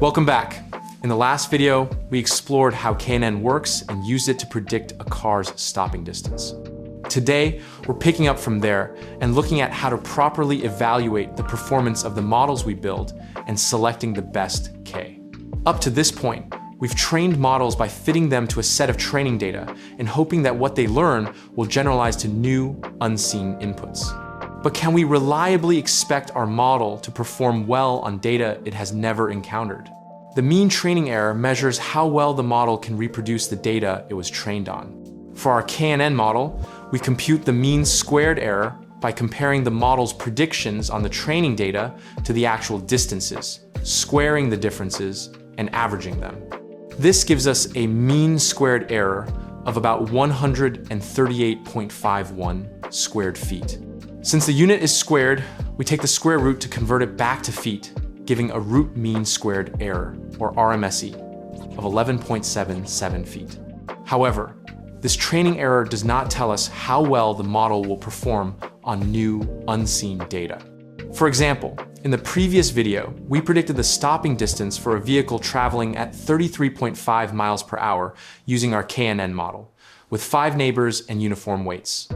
Welcome back. In the last video, we explored how KNN works and used it to predict a car's stopping distance. Today, we're picking up from there and looking at how to properly evaluate the performance of the models we build and selecting the best K. Up to this point, we've trained models by fitting them to a set of training data and hoping that what they learn will generalize to new, unseen inputs. But can we reliably expect our model to perform well on data it has never encountered? The mean training error measures how well the model can reproduce the data it was trained on. For our KNN model, we compute the mean squared error by comparing the model's predictions on the training data to the actual distances, squaring the differences, and averaging them. This gives us a mean squared error of about 138.51 squared feet. Since the unit is squared, we take the square root to convert it back to feet, giving a root mean squared error, or RMSE, of 11.77 feet. However, this training error does not tell us how well the model will perform on new, unseen data. For example, in the previous video, we predicted the stopping distance for a vehicle traveling at 33.5 miles per hour using our KNN model, with 5 neighbors and uniform weights.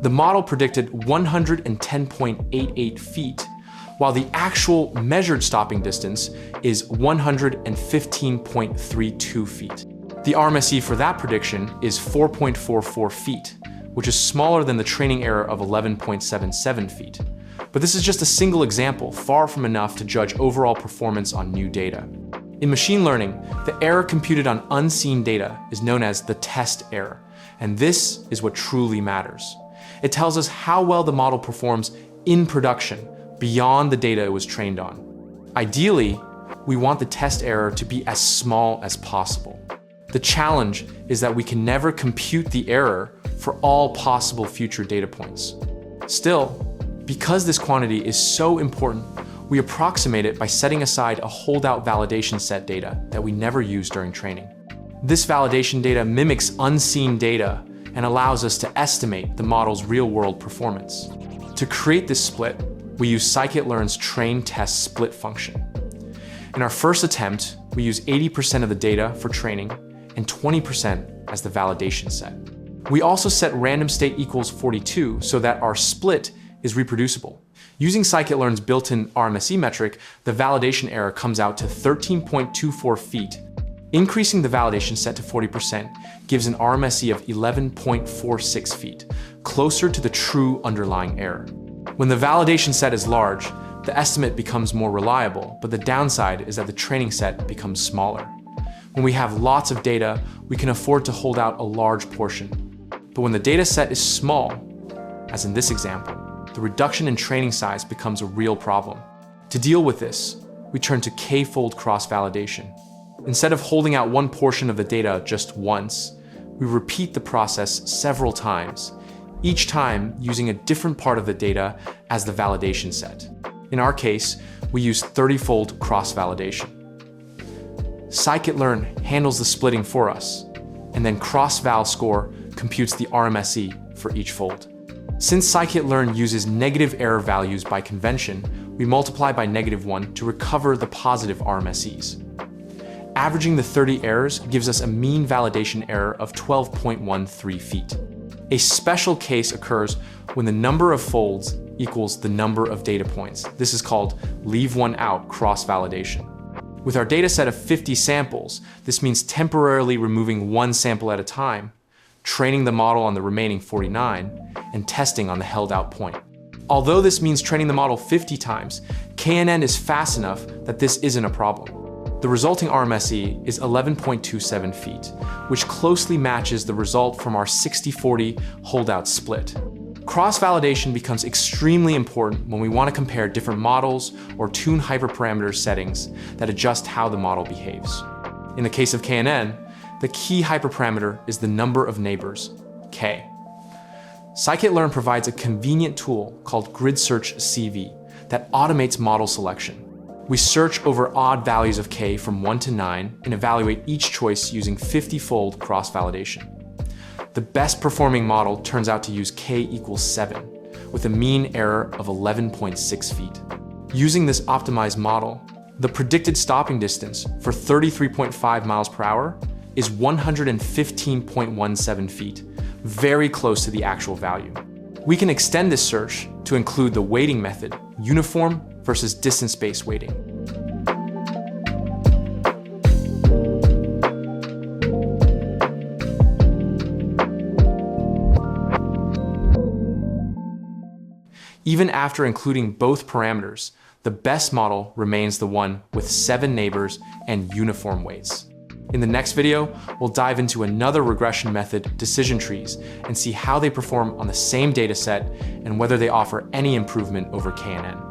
The model predicted 110.88 feet, while the actual measured stopping distance is 115.32 feet. The RMSE for that prediction is 4.44 feet, which is smaller than the training error of 11.77 feet. But this is just a single example, far from enough to judge overall performance on new data. In machine learning, the error computed on unseen data is known as the test error, and this is what truly matters. It tells us how well the model performs in production, beyond the data it was trained on. Ideally, we want the test error to be as small as possible. The challenge is that we can never compute the error for all possible future data points. Still, because this quantity is so important, we approximate it by setting aside a holdout validation set data that we never use during training. This validation data mimics unseen data and allows us to estimate the model's real-world performance. To create this split, we use scikit-learn's train-test split function. In our first attempt, we use 80% of the data for training and 20% as the validation set. We also set random state equals 42 so that our split is reproducible. Using scikit-learn's built-in RMSE metric, the validation error comes out to 13.24 feet. Increasing the validation set to 40% gives an RMSE of 11.46 feet, closer to the true underlying error. When the validation set is large, the estimate becomes more reliable, but the downside is that the training set becomes smaller. When we have lots of data, we can afford to hold out a large portion. But when the data set is small, as in this example, the reduction in training size becomes a real problem. To deal with this, we turn to k-fold cross-validation. Instead of holding out one portion of the data just once, we repeat the process several times, each time using a different part of the data as the validation set. In our case, we use 30-fold cross-validation. Scikit-learn handles the splitting for us, and then cross-val score computes the RMSE for each fold. Since scikit-learn uses negative error values by convention, we multiply by -1 to recover the positive RMSEs. Averaging the 30 errors gives us a mean validation error of 12.13 feet. A special case occurs when the number of folds equals the number of data points. This is called leave one out cross-validation. With our data set of 50 samples, this means temporarily removing one sample at a time, training the model on the remaining 49, and testing on the held out point. Although this means training the model 50 times, KNN is fast enough that this isn't a problem. The resulting RMSE is 11.27 feet, which closely matches the result from our 60-40 holdout split. Cross-validation becomes extremely important when we want to compare different models or tune hyperparameter settings that adjust how the model behaves. In the case of KNN, the key hyperparameter is the number of neighbors, K. Scikit-learn provides a convenient tool called GridSearchCV that automates model selection. We search over odd values of K from 1 to 9 and evaluate each choice using 50-fold cross-validation. The best performing model turns out to use K equals 7, with a mean error of 11.6 feet. Using this optimized model, The predicted stopping distance for 33.5 miles per hour is 115.17 feet, very close to the actual value. We can extend this search to include the weighting method, uniform versus distance-based weighting. Even after including both parameters, the best model remains the one with 7 neighbors and uniform weights. In the next video, we'll dive into another regression method, decision trees, and see how they perform on the same dataset and whether they offer any improvement over KNN.